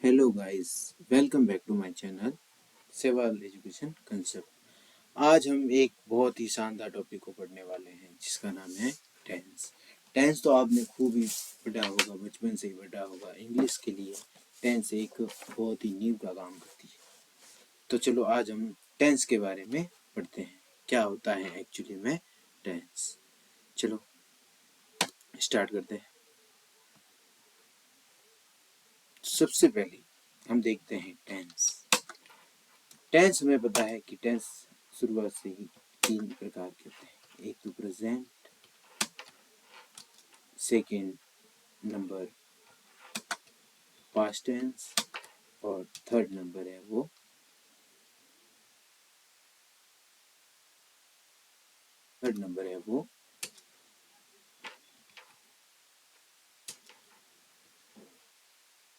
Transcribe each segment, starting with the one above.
Hello guys, welcome back to my channel सेवाल education concept. आज हम एक बहुत ही शानदार टॉपिक को पढ़ने वाले हैं जिसका नाम है टेंस। टेंस तो आपने खूब ही पढ़ा होगा, बचपन से ही पढ़ा होगा। इंग्लिश के लिए टेंस एक बहुत ही नींव का काम करती है। तो चलो आज हम टेंस के बारे में पढ़ते हैं, क्या होता है एक्चुअली में टेंस। चलो स्टार्ट करते हैं। सबसे पहले हम देखते हैं टेंस। टेंस हमें पता है कि टेंस शुरुआत से ही तीन प्रकार के होते हैं। एक तो present, second number past tense और थर्ड नंबर है वो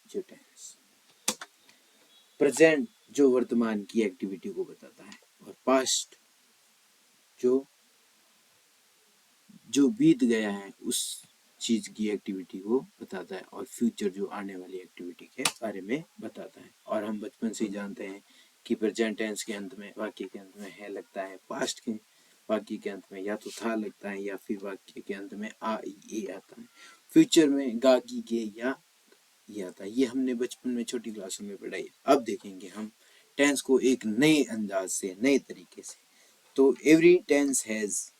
फ्यूचर टेंस। प्रेजेंट जो वर्तमान की एक्टिविटी को बताता है, और पास्ट जो जो बीत गया है उस चीज की एक्टिविटी को बताता है, और फ्यूचर जो आने वाली एक्टिविटी के बारे में बताता है। और हम बचपन से ही जानते हैं कि प्रेजेंट टेंस के अंत में, वाक्य के अंत में है लगता है, पास्ट के वाक्य के अंत में या तो था लगता है या फिर वाक्य के अंत में आ ए आता है। फ्यूचर में गा की के या ये आता है। ये हमने बचपन में छोटी क्लासों में पढ़ाई। अब देखेंगे हम टेंस को एक नए अंदाज से, नए तरीके से। तो every tense has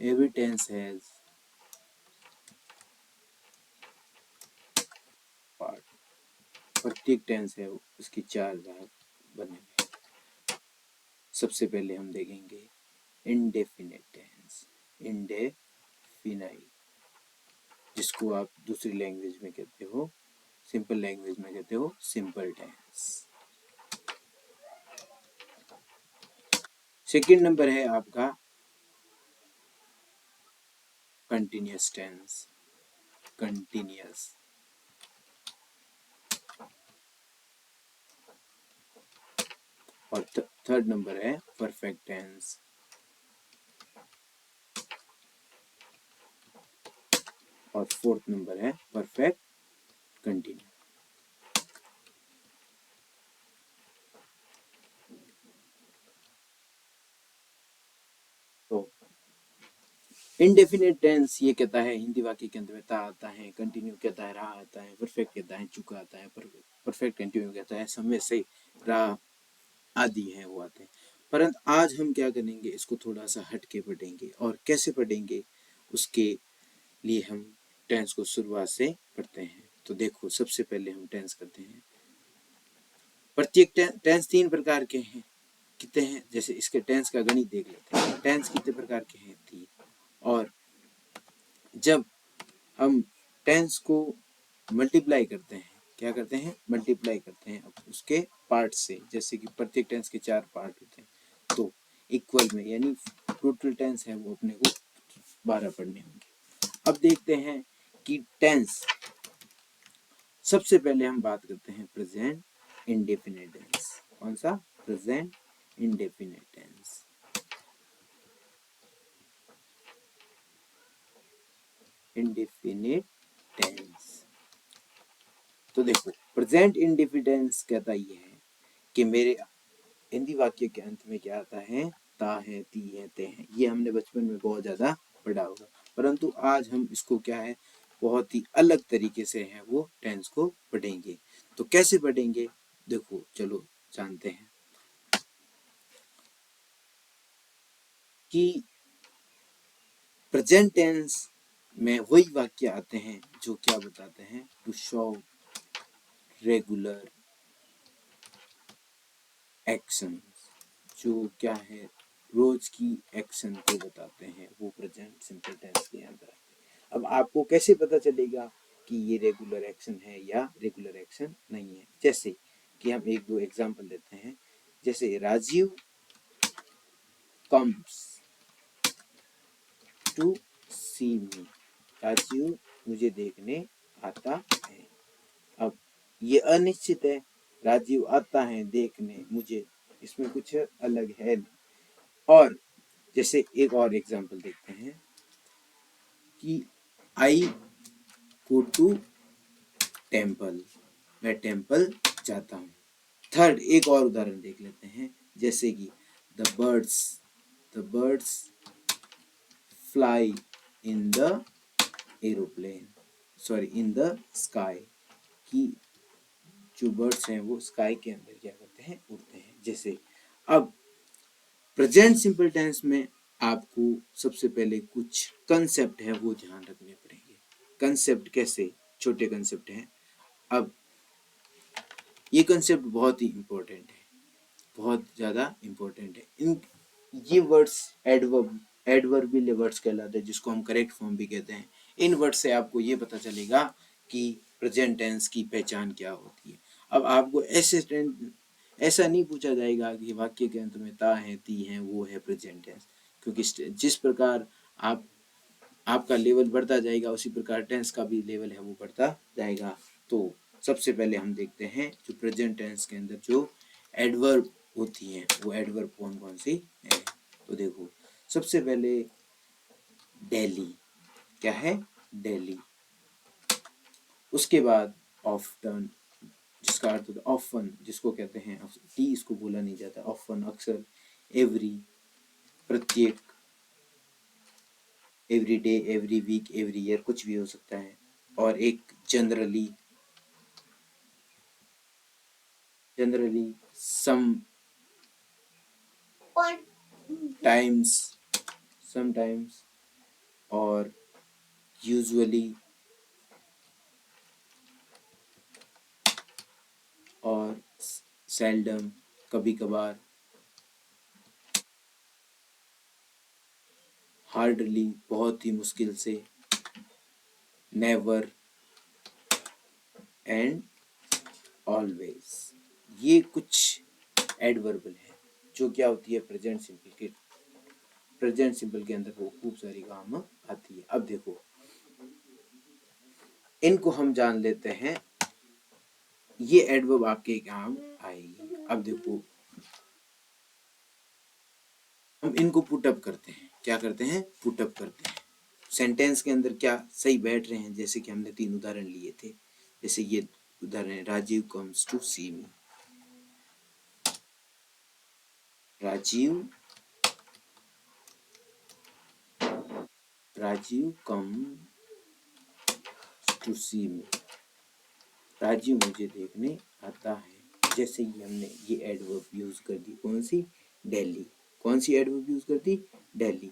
every tense has part। प्रत्येक टेंस है उसकी चार भाग बने हुए। सबसे पहले हम देखेंगे इंडेफिनिट टेंस। इंडेफिनाइट, जिसको आप दूसरी लैंग्वेज में कहते हो, सिंपल लैंग्वेज में कहते हो सिंपल टेंस। सेकंड नंबर है आपका कंटिन्यूअस टेंस, कंटिन्यूअस। और थर्ड नंबर है परफेक्ट टेंस। और फोर्थ नंबर है परफेक्ट कंटिन्यू। तो इंडेफिनिट टेंस ये कहता है हिंदी वाक्य के अंत में ता आता है, कंटिन्यू कहता है रहा आता है, परफेक्ट कहता है चुका आता है, परफेक्ट कंटिन्यू कहता है समय से रहा आदि है वो आते हैं। परंतु आज हम क्या करेंगे, इसको थोड़ा सा हट के पढ़ेंगे। और कैसे पढ़ेंगे उसके लिए हम टेंस को शुरुआत से पढ़ते हैं। तो देखो, सबसे पहले हम टेंस करते हैं। प्रत्येक टेंस तीन प्रकार के हैं। कितने हैं, जैसे इसके टेंस का गणित देख लेते हैं। टेंस कितने प्रकार के हैं? तीन। और जब हम टेंस को मल्टीप्लाई करते हैं, क्या करते हैं? मल्टीप्लाई करते हैं उसके पार्ट से। जैसे कि प्रत्येक टेंस के चार पार्ट होते हैं, तो इक्वल में, यानी टोटल टेंस है वो अपने को 12 पढ़ने होंगे। अब देखते हैं कि टेंस, सबसे पहले हम बात करते हैं प्रेजेंट इंडेफिनिट टेंस। कौन सा? Present indefinite tense. Indefinite tense. तो देखो, प्रेजेंट इंडेफिनिट कहता ये है कि मेरे हिंदी वाक्य के अंत में क्या आता है? ता है, ती है, ते है। ये हमने बचपन में बहुत ज्यादा पढ़ा होगा। परंतु आज हम इसको क्या है, बहुत ही अलग तरीके से है वो टेंस को पढ़ेंगे। तो कैसे पढ़ेंगे, देखो चलो जानते हैं कि प्रेजेंट टेंस में वही वाक्य आते हैं जो क्या बताते हैं? टू शो रेगुलर एक्शन, जो क्या है, रोज की एक्शन को बताते हैं, वो प्रेजेंट सिंपल टेंस के अंदर आते हैं। अब आपको कैसे पता चलेगा कि ये रेगुलर एक्शन है या रेगुलर एक्शन नहीं है? जैसे कि हम एक दो एग्जांपल देते हैं। जैसे Rajiv comes to see me. Rajiv मुझे देखने आता है। अब ये अनिश्चित है, राजीव आता है देखने मुझे, इसमें कुछ अलग है नहीं। और जैसे एक और एग्जांपल देखते हैं कि आई गो टू टेम्पल, मैं टेम्पल जाता हूँ। थर्ड एक और उदाहरण देख लेते हैं, जैसे कि the birds fly in the aeroplane, sorry in the sky, कि जो बर्ड्स हैं वो स्काई के अंदर क्या करते हैं, उड़ते हैं। जैसे अब प्रेजेंट सिंपल टेंस में आपको सबसे पहले कुछ कंसेप्ट है वो ध्यान रखने पड़ेंगे। कंसेप्ट कैसे, छोटे कंसेप्ट हैं। अब ये कंसेप्ट बहुत ही इम्पोर्टेंट है, बहुत ज़्यादा इम्पोर्टेंट है। इन ये वर्ड्स एडवर्बियल वर्ड्स कहलाते हैं, जिसको हम करेक्ट फॉर्म भी कहते हैं। इन वर्ड से आपको ये पता चलेगा कि प्रेजेंट टेंस की पहचान क्या होती है। अब आपको ऐसा नहीं पूछा जाएगा कि वाक्य के अंत में ता है, ती है, वो है प्रेजेंट टेंस, क्योंकि जिस प्रकार आपका लेवल बढ़ता जाएगा उसी प्रकार टेंस का भी लेवल है वो बढ़ता जाएगा। तो सबसे पहले हम देखते हैं जो प्रेजेंट टेंस के अंदर जो एडवर्ब होती हैं वो एडवर्ब कौन कौन सी है। तो देखो सबसे पहले डेली, क्या है, डेली। उसके बाद ऑफ्टन, जिसका अर्थ होता है ऑफन, जिसको कहते हैं टी इसको बोला नहीं जाता, ऑफन, अक्सर, एवरी, प्रत्येक, every day, every week, every year, कुछ भी हो सकता है। और एक जनरली, सम टाइम्स, समटाइम्स, और यूजुअली, और सेल्डम, कभी कभार, हार्डली, बहुत ही मुश्किल से, नेवर, एंड ऑलवेज। ये कुछ एडवर्बल है जो क्या होती है प्रेजेंट सिंपल के अंदर वो खूब सारी काम आती है। अब देखो इनको हम जान लेते हैं, ये एडवर्ब आपके काम आएगी। अब देखो हम इनको पुटअप करते हैं, क्या करते हैं, पुटअप करते हैं सेंटेंस के अंदर, क्या सही बैठ रहे हैं। जैसे कि हमने 3 उदाहरण लिए थे, जैसे ये उदाहरण है, Rajiv comes to see me, Rajiv come to see me, Rajiv मुझे देखने आता है। जैसे ही हमने ये एडवर्ब यूज कर दी, कौन सी, दिल्ली, कौन सी एडवर्ब यूज कर दी, दिल्ली।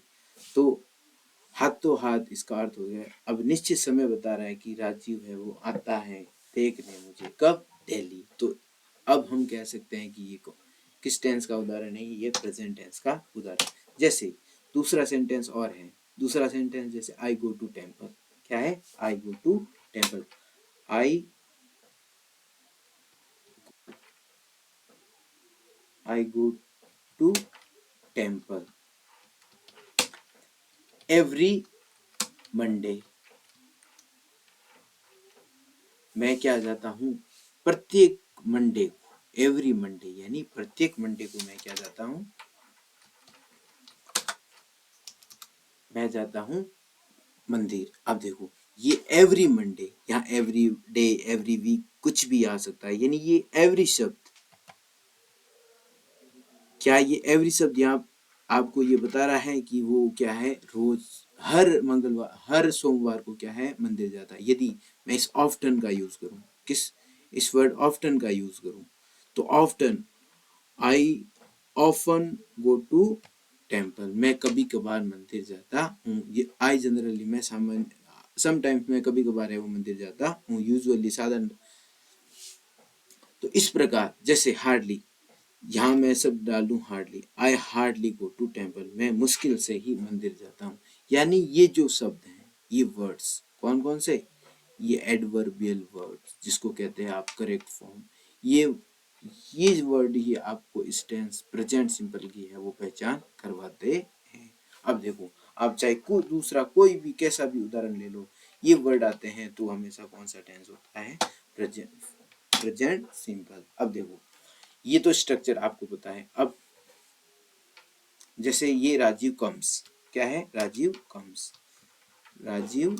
तो हाथों हाथ इसका अर्थ हो गया, अब निश्चित समय बता रहा है कि राजीव है वो आता है देखने मुझे, कब, दिल्ली। तो अब हम कह सकते हैं कि ये किस टेंस का उदाहरण है, ये प्रेजेंट टेंस का उदाहरण। जैसे दूसरा सेंटेंस और है, दूसरा सेंटेंस जैसे आई गो टू टेम्पल, क्या है, I go to temple, I go to temple every Monday, मैं क्या जाता हूँ, प्रत्येक मंडे को, एवरी मंडे यानी प्रत्येक मंडे को मैं क्या जाता हूँ, मैं जाता हूँ मंदिर। अब देखो ये एवरी मंडे या एवरी डे, एवरी वीक कुछ भी आ सकता है, यानी ये एवरी शब्द, क्या ये एवरी शब्द यहाँ आपको ये बता रहा है कि वो क्या है, रोज, हर मंगलवार, हर सोमवार को क्या है, मंदिर जाता है। यदि मैं इस ऑफ्टन का यूज करूं, इस वर्ड ऑफ्टन का यूज करूं, तो often, I often go to temple, मैं कभी कभार मंदिर जाता हूँ। ये आई जनरली, मैं सामान्य, समटाइम्स मैं कभी कभार है वो मंदिर जाता हूँ, यूजुअली, साधारण। तो इस प्रकार जैसे हार्डली, यहाँ मैं सब डालूं hardly, I hardly go to temple, मैं मुश्किल से ही मंदिर जाता हूँ। यानी ये जो शब्द हैं, ये वर्ड्स कौन कौन से, ये एडवर्बियल वर्ड्स, जिसको कहते हैं आप करेक्ट फॉर्म, ये वर्ड ही आपको इस टेंस प्रेजेंट सिंपल की है वो पहचान करवाते हैं। अब देखो आप चाहे दूसरा कोई भी कैसा भी उदाहरण ले लो, ये वर्ड आते हैं तो हमेशा कौन सा टेंस होता है, प्रेजेंट सिंपल। अब देखो ये तो स्ट्रक्चर आपको पता है। अब जैसे ये राजीव कम्स, क्या है, राजीव कम्स, राजीव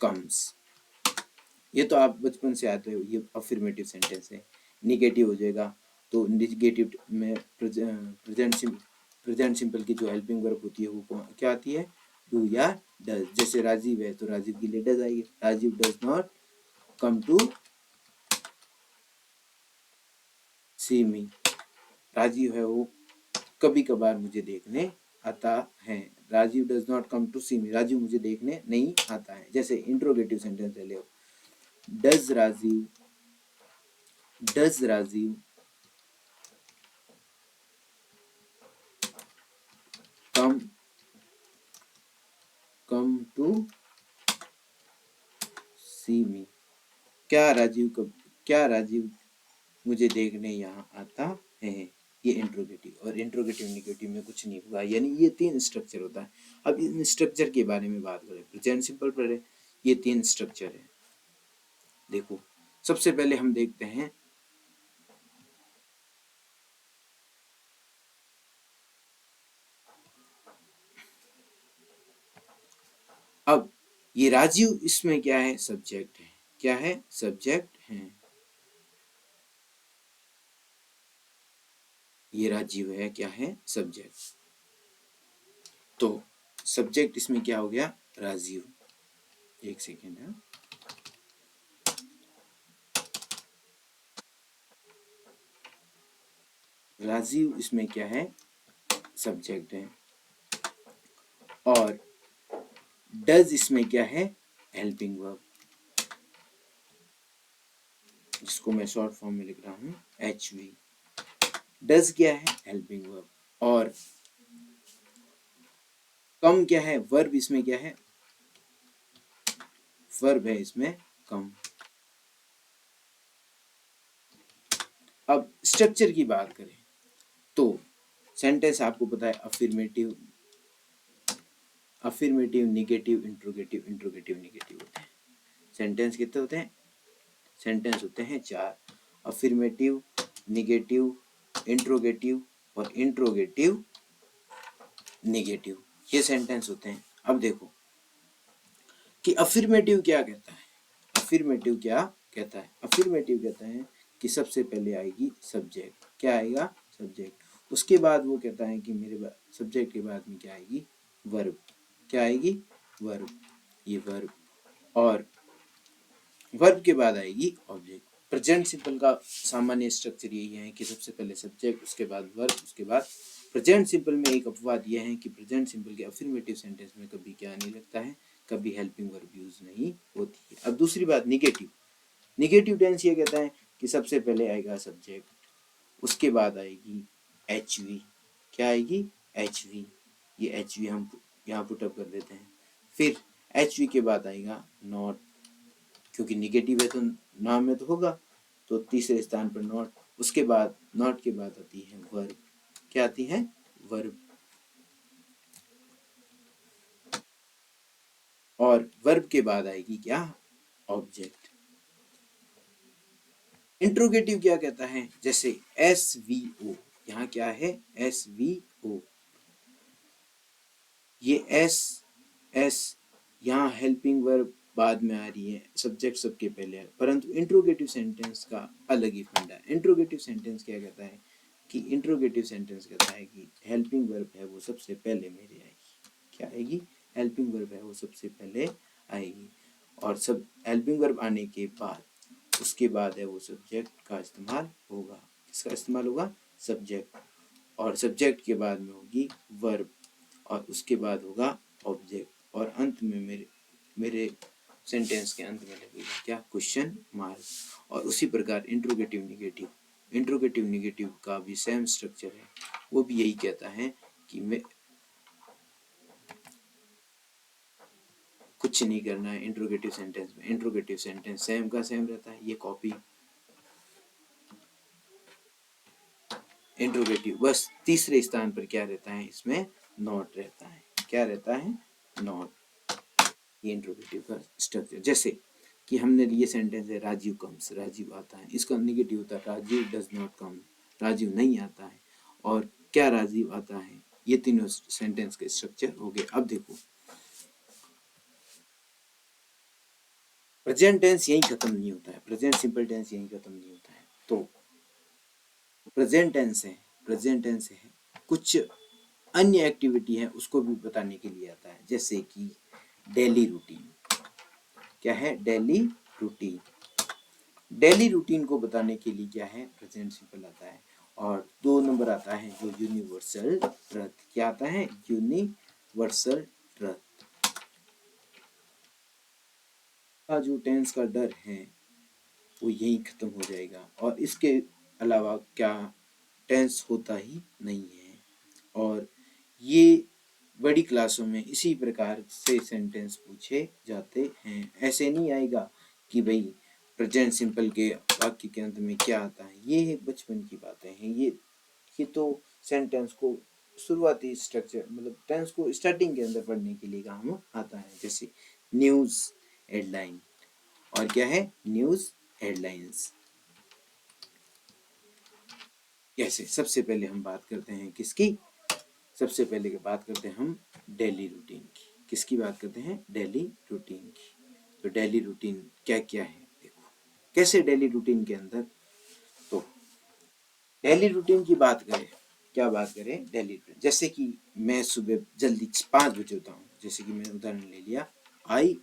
कम्स, ये तो आप बचपन से आते हो, ये अफर्मेटिव सेंटेंस है। निगेटिव हो जाएगा तो निगेटिव में प्रेजेंट सिंपल की जो हेल्पिंग वर्ब होती है वो क्या आती है, डू या डज। जैसे राजीव है तो राजीव के लिए डज आएगी, Rajiv does not come to see me, Rajiv है वो कभी कभार मुझे देखने आता है, Rajiv does not come to see me, Rajiv मुझे देखने नहीं आता है। जैसे इंट्रोगेटिव सेंटेंस ले लो, does Rajiv, does Rajiv come come to see me, क्या राजीव कब, क्या राजीव मुझे देखने यहाँ आता है। ये इंट्रोगेटिव, और इंट्रोगेटिव निगेटिव में कुछ नहीं होगा, यानी ये तीन स्ट्रक्चर होता है। अब इन स्ट्रक्चर के बारे में बात करें, प्रेजेंट सिंपल पर है, ये तीन स्ट्रक्चर है। देखो सबसे पहले हम देखते हैं अब ये राजीव, इसमें क्या है, सब्जेक्ट है, क्या है, सब्जेक्ट है, ये राजीव है, क्या है, सब्जेक्ट। तो सब्जेक्ट इसमें क्या हो गया, राजीव, एक सेकेंड है, राजीव इसमें क्या है, सब्जेक्ट है, और डज इसमें क्या है, हेल्पिंग वर्ब, जिसको मैं शॉर्ट फॉर्म में लिख रहा हूं एच वी। डज क्या है, हेल्पिंग वर्ब, और कम क्या है, वर्ब इसमें क्या है, वर्ब है इसमें कम। अब स्ट्रक्चर की बात करें तो सेंटेंस आपको पता है, affirmative, affirmative, negative, interrogative, interrogative negative होते हैं। सेंटेंस कितने होते हैं, सेंटेंस होते हैं चार, अफर्मेटिव, निगेटिव, इंट्रोगेटिव और इंट्रोगेटिव निगेटिव, ये सेंटेंस होते हैं। अब देखो कि अफर्मेटिव क्या कहता है, अफर्मेटिव क्या कहता है, अफर्मेटिव कहता है कि सबसे पहले आएगी सब्जेक्ट, क्या आएगा, सब्जेक्ट, उसके बाद वो कहता है कि मेरे सब्जेक्ट के बाद में क्या आएगी, वर्ब, क्या आएगी, वर्ब, ये वर्ब, और वर्ब के बाद आएगी ऑब्जेक्ट। प्रेजेंट सिंपल का सामान्य स्ट्रक्चर यही है कि सबसे पहले सब्जेक्ट, उसके बाद वर्ब, उसके बाद प्रेजेंट सिंपल में एक अपवाद यह है कि प्रेजेंट सिंपल के अफर्मेटिव सेंटेंस में कभी क्या नहीं लगता है, कभी हेल्पिंग वर्ब यूज नहीं होती है। अब दूसरी बात, निगेटिव, निगेटिव टेंस ये कहता है कि सबसे पहले आएगा सब्जेक्ट, उसके बाद आएगी एच वी, क्या आएगी, एच वी, ये एच वी हम यहाँ पुटअप कर देते हैं, फिर एच वी के बाद आएगा नॉट, क्योंकि निगेटिव है तो नाम में तो होगा, तो तीसरे स्थान पर नॉट, उसके बाद नॉट के बाद आती है वर्ब, क्या आती है, वर्ब, और वर्ब के बाद आएगी क्या, ऑब्जेक्ट। इंट्रोगेटिव क्या कहता है, जैसे एस वी ओ, यहाँ क्या है, एस वी ओ, ये एस, एस यहाँ हेल्पिंग वर्ब बाद में आ रही है, सब्जेक्ट सबके पहले है, परंतु इंट्रोगेटिव सेंटेंस का अलग ही फंडा है। इंट्रोगेटिव सेंटेंस क्या कहता है कि इंट्रोगेटिव सेंटेंस कहता है कि हेल्पिंग वर्ब है वो सबसे पहले मेरे आएगी, क्या आएगी, हेल्पिंग वर्ब है वो सबसे पहले आएगी, और सब हेल्पिंग वर्ब आने के बाद उसके बाद है वो सब्जेक्ट का इस्तेमाल होगा, किसका इस्तेमाल होगा, सब्जेक्ट, और सब्जेक्ट के बाद में होगी वर्ब, और उसके बाद होगा ऑब्जेक्ट, और अंत में मेरे मेरे सेंटेंस के अंत में लगेगा क्या, क्वेश्चन मार्क। और उसी प्रकार इंट्रोगेटिव निगेटिव, इंट्रोगेटिव निगेटिव का भी सेम स्ट्रक्चर है, वो भी यही कहता है कि मैं कुछ नहीं करना है इंट्रोगेटिव सेंटेंस में, इंट्रोगेटिव सेंटेंस सेम का सेम रहता है, ये कॉपी इंट्रोगेटिव, बस तीसरे स्थान पर क्या रहता है, इसमें नॉट रहता है, क्या रहता है, नॉट, ये इंट्रोगेटिव का स्ट्रक्चर। जैसे कि हमने लिए सेंटेंस है राजीव कम्स, राजीव आता है, इसका निगेटिव होता है Rajiv does not come, Rajiv नहीं आता है, और क्या राजीव आता है। ये तीनों सेंटेंस के स्ट्रक्चर हो गए। अब देखो प्रेजेंट टेंस यही खत्म नहीं होता है, प्रेजेंट सिंपल टेंस यही खत्म नहीं होता है। तो प्रेजेंट टेंस है, प्रेजेंट टेंस है कुछ अन्य एक्टिविटी है उसको भी बताने के लिए आता है, जैसे कि डेली रूटीन। क्या है डेली रूटीन, डेली रूटीन को बताने के लिए क्या है प्रेजेंट सिंपल आता है। और 2 नंबर आता है जो यूनिवर्सल ट्रुथ। क्या आता है यूनिवर्सल ट्रुथ। का जो टेंस का डर है वो यही खत्म हो जाएगा, और इसके अलावा क्या टेंस होता ही नहीं है। और ये बड़ी क्लासों में इसी प्रकार से सेंटेंस पूछे जाते हैं। ऐसे नहीं आएगा कि भाई प्रेजेंट सिंपल के वाक्य के अंत में क्या आता है, ये बचपन की बातें हैं। ये तो सेंटेंस को शुरुआती स्ट्रक्चर मतलब टेंस को स्टार्टिंग के अंदर पढ़ने के लिए काम आता है, जैसे न्यूज हेडलाइन। और क्या है न्यूज हेडलाइंस। कैसे, सबसे पहले हम बात करते हैं किसकी, सबसे पहले बात करते हैं हम डेली रूटीन की। किसकी बात करते हैं डेली रूटीन की। तो डेली रूटीन क्या क्या है देखो, कैसे डेली रूटीन के अंदर। तो डेली रूटीन की बात करें, क्या बात करें डेली रूटीन, जैसे कि मैं सुबह जल्दी 5 बजे उठता हूँ, जैसे कि मैंने उदाहरण ले लिया आई,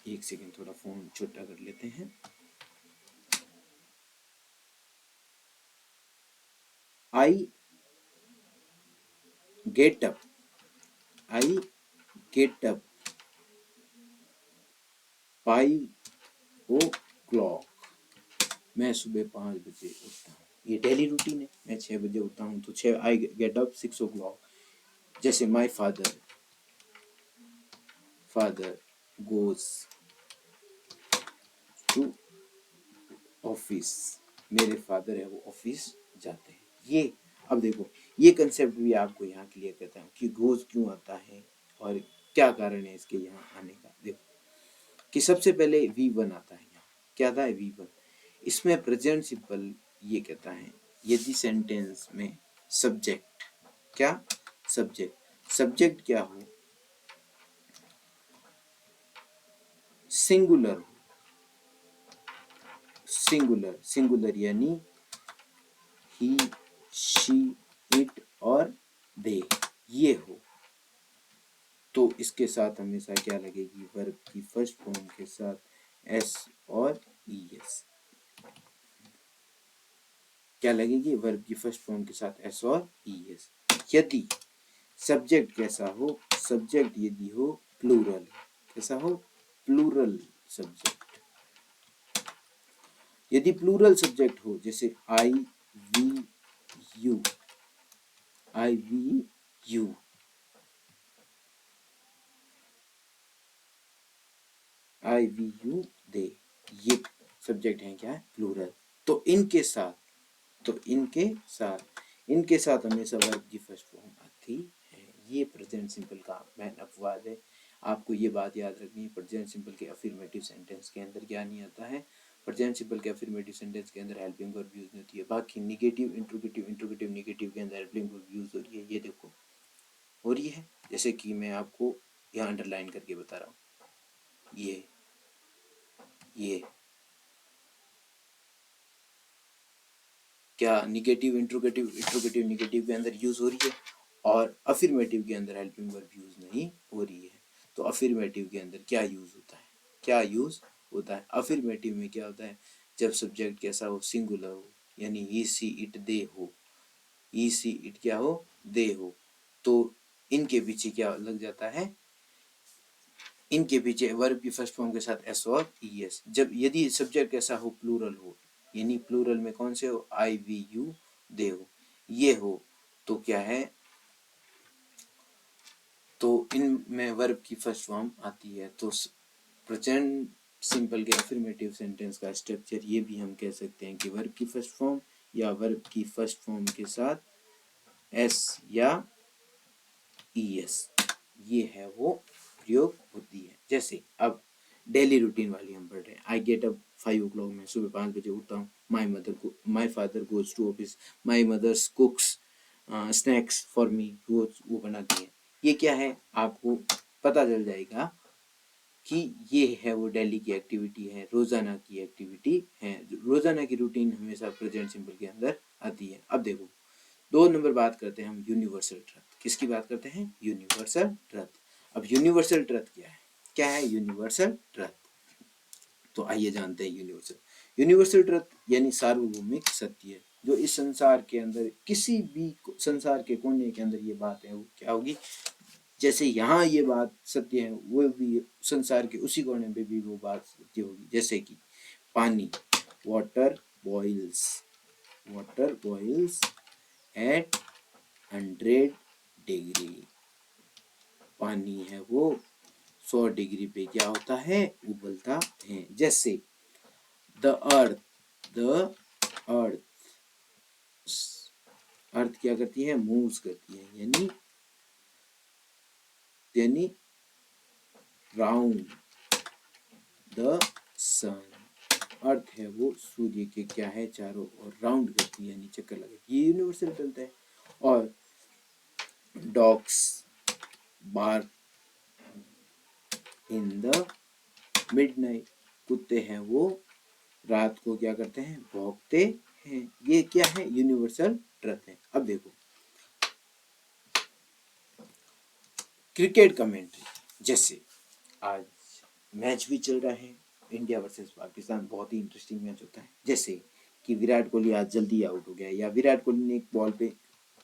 एक सेकेंड थोड़ा फोन छोटा कर लेते हैं। I get up, I get up 5 o'clock, मैं सुबह 5 बजे उठता हूँ। ये डेली रूटीन है, मैं 6 बजे उठता हूँ तो 6 आई गेट अप 6 o'clock। जैसे my father goes to office, मेरे फादर है वो ऑफिस जाते हैं। ये अब देखो ये कंसेप्ट भी आपको यहाँ क्लियर करता हूँ कि गोज क्यों आता है और क्या कारण है इसके यहाँ आने का। देखो कि सबसे पहले V1 आता है, यहाँ क्या आता है V1। इसमें प्रेजेंट सिंपल ये कहता है यदि सेंटेंस में सब्जेक्ट क्या सब्जेक्ट क्या हो सिंगुलर हो, सिंगुलर यानी ही शी इट और दे ये हो, तो इसके साथ हमेशा क्या लगेगी वर्ब की फर्स्ट फॉर्म के साथ एस और ईएस। क्या लगेगी वर्ब की फर्स्ट फॉर्म के साथ एस और ईएस। यदि सब्जेक्ट कैसा हो, सब्जेक्ट यदि हो प्लूरल, कैसा हो प्लूरल सब्जेक्ट, यदि प्लूरल सब्जेक्ट हो जैसे I we you, I we you, I we you they, ये सब्जेक्ट है क्या प्लूरल। तो इनके साथ हमेशा वर्ब की फर्स्ट फॉर्म आती है। ये प्रेजेंट सिंपल का मेन अपवाद है। आपको ये बात याद रखनी है, प्रेजेंट सिंपल के अफर्मेटिव सेंटेंस के अंदर क्या नहीं आता है, प्रेजेंट सिंपल के अफर्मेटिव सेंटेंस के अंदर हेल्पिंग वर्ब यूज नहीं होती है। बाकी निगेटिव इंट्रोगेटिव नेगेटिव के अंदर हेल्पिंग वर्ब यूज हो रही है। ये देखो हो रही है, जैसे कि मैं आपको यहाँ अंडरलाइन करके बता रहा हूँ, ये क्या निगेटिव इंट्रोगेटिव नेगेटिव के अंदर यूज हो रही है, और अफर्मेटिव के अंदर हेल्पिंग वर्ब यूज नहीं हो रही है। तो अफर्मेटिव के अंदर क्या यूज होता है, क्या यूज होता है अफर्मेटिव में, क्या होता है जब सब्जेक्ट कैसा हो सिंगुलर हो, यानी ही सी इट दे हो, ही सी इट क्या हो दे हो, तो इनके पीछे क्या लग जाता है, इनके पीछे वर्ब की फर्स्ट फॉर्म के साथ एस और ईएस। जब यदि सब्जेक्ट कैसा हो प्लूरल हो, यानी प्लूरल में कौन से हो आई वी यू दे हो, ये हो, तो क्या है, तो इनमें वर्ब की फर्स्ट फॉर्म आती है। तो प्रेजेंट सिंपल के अफर्मेटिव सेंटेंस का स्ट्रक्चर ये भी हम कह सकते हैं कि वर्ब की फर्स्ट फॉर्म या वर्ब की फर्स्ट फॉर्म के साथ एस या ईएस ये है वो प्रयोग होती है। जैसे अब डेली रूटीन वाली हम पढ़ रहे हैं। आई गेट अप 5 o'clock, मैं सुबह 5 बजे उठता हूँ। My father goes to office, my mothers cooks snacks for me, वो बनाती है। ये क्या है आपको पता चल जाएगा कि ये है वो डेली की एक्टिविटी है, रोजाना की एक्टिविटी है। रोजाना की रूटीन हमेशा प्रेजेंट सिंपल के अंदर आती है। अब देखो 2 नंबर बात करते हैं हम यूनिवर्सल ट्रथ। किसकी बात करते हैं? Universal truth. अब यूनिवर्सल ट्रथ क्या है? क्या है यूनिवर्सल ट्रथ? तो आइए जानते हैं यूनिवर्सल। यूनिवर्सल ट्रथ यानी सार्वभौमिक सत्य, जो इस संसार के अंदर किसी भी संसार के कोने के अंदर ये बात है वो क्या होगी? जैसे यहाँ ये बात सत्य है, वो भी संसार के उसी कोने पे भी वो बात सत्य होगी। जैसे कि पानी, water boils, water boils at 100 degree. पानी है वो 100 डिग्री पे क्या होता है? उबलता है। जैसे द अर्थ, द अर्थ, अर्थ क्या करती है? मूव्स करती है, यानी राउंड द सन। अर्थ है वो सूर्य के क्या है? चारों ओर राउंड करती है, यानी चक्कर लगाती है। ये यूनिवर्सल चलता है। और dogs bark in the midnight, कुत्ते हैं वो रात को क्या करते हैं? भौंकते हैं। ये क्या है? यूनिवर्सल ट्रथ है। अब देखो क्रिकेट कमेंट्री, जैसे आज मैच भी चल रहा है, इंडिया वर्सेस पाकिस्तान, बहुत ही इंटरेस्टिंग मैच होता है। जैसे कि विराट कोहली आज जल्दी आउट हो गया, या विराट कोहली ने एक बॉल पे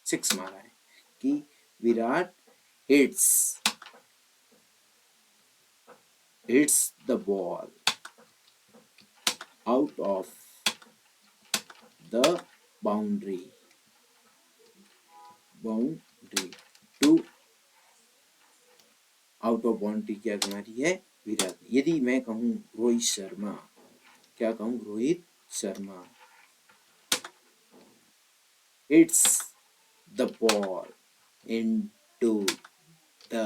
6 मारा है, कि Virat hits the ball out of the boundary to out of boundary क्या मारी है? विराट। यदि मैं कहूँ रोहित शर्मा, क्या कहूँ? Rohit Sharma hits the ball into the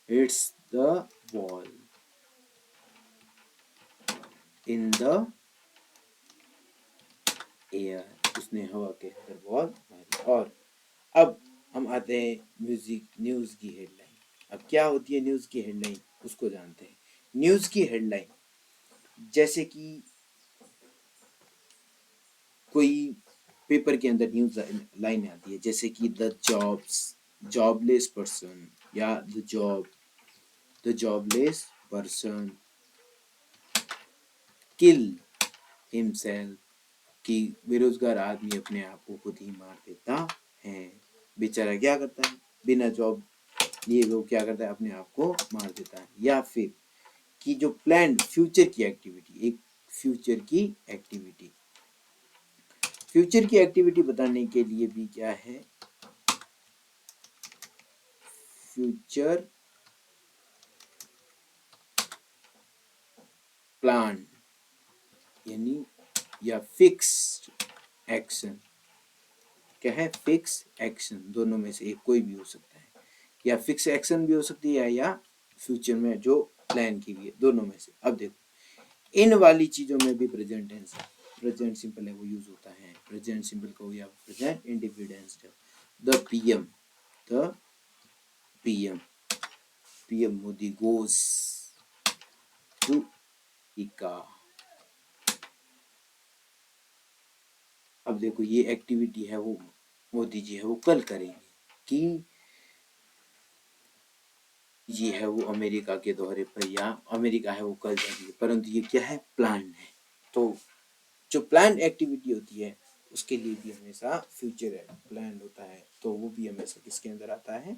hits the ball in the air, उसने हवा के अंदर बॉल मारी। और अब हम आते हैं म्यूजिक न्यूज की हेडलाइन। अब क्या होती है न्यूज की हेडलाइन, उसको जानते हैं। न्यूज की हेडलाइन जैसे कि कोई पेपर के अंदर न्यूज लाइन आती है, जैसे कि द जॉबलेस पर्सन, या the jobless person kill himself, कि बेरोजगार आदमी अपने आप को खुद ही मार देता है। बेचारा क्या करता है? बिना जॉब लिए वो क्या करता है? अपने आप को मार देता है। या फिर कि जो प्लान फ्यूचर की एक्टिविटी, एक फ्यूचर की एक्टिविटी बताने के लिए भी क्या है? फ्यूचर प्लान, यानी या फिक्स्ड एक्शन। क्या है? Fix action. दोनों में से एक कोई भी हो सकता है, या फिक्स एक्शन भी हो सकती है, या फ्यूचर में जो प्लान की हुई है, दोनों में से। अब देखो इन वाली चीजों में भी प्रेजेंट टेंस है, प्रेजेंट सिंपल है वो यूज होता है। प्रेजेंट सिंपल को या present indefinite. The PM Modi goes to इका। अब देखो ये एक्टिविटी है वो मोदी जी है वो कल करेंगे, कि ये है वो अमेरिका के दौरे पर, या अमेरिका है वो कल जाएंगे, परंतु ये क्या है? प्लान है। तो जो प्लान एक्टिविटी होती है उसके लिए भी हमेशा फ्यूचर प्लान होता है, तो वो भी हमेशा किसके अंदर आता है?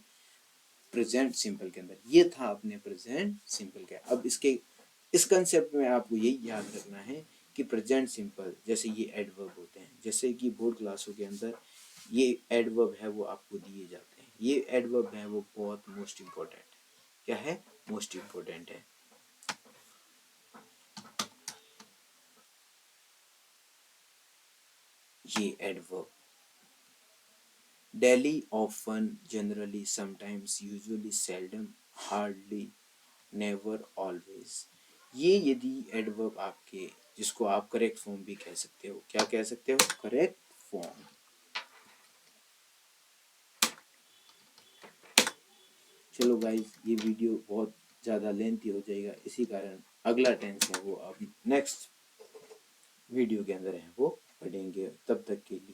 प्रेजेंट सिंपल के अंदर। ये था अपने प्रेजेंट सिंपल का। अब इस कंसेप्ट में आपको यही याद रखना है कि प्रेजेंट सिंपल जैसे ये एडवर्ब होते हैं, जैसे कि बोर्ड क्लासों के अंदर ये एडवर्ब है वो आपको दिए जाते हैं। ये एडवर्ब है वो बहुत मोस्ट इम्पोर्टेंट, क्या है? मोस्ट इम्पोर्टेंट है। ये adverb daily, often, generally, sometimes, usually, seldom, hardly, never, always. ये यदि एडवर्ब आपके, जिसको आप करेक्ट फॉर्म भी कह सकते हो, क्या कह सकते हो, करेक्ट फॉर्म। चलो गाइज, ये वीडियो बहुत ज़्यादा लेंथी हो जाएगा, इसी कारण अगला टेंस है वो अब नेक्स्ट वीडियो के अंदर है वो पढ़ेंगे। तब तक के लिए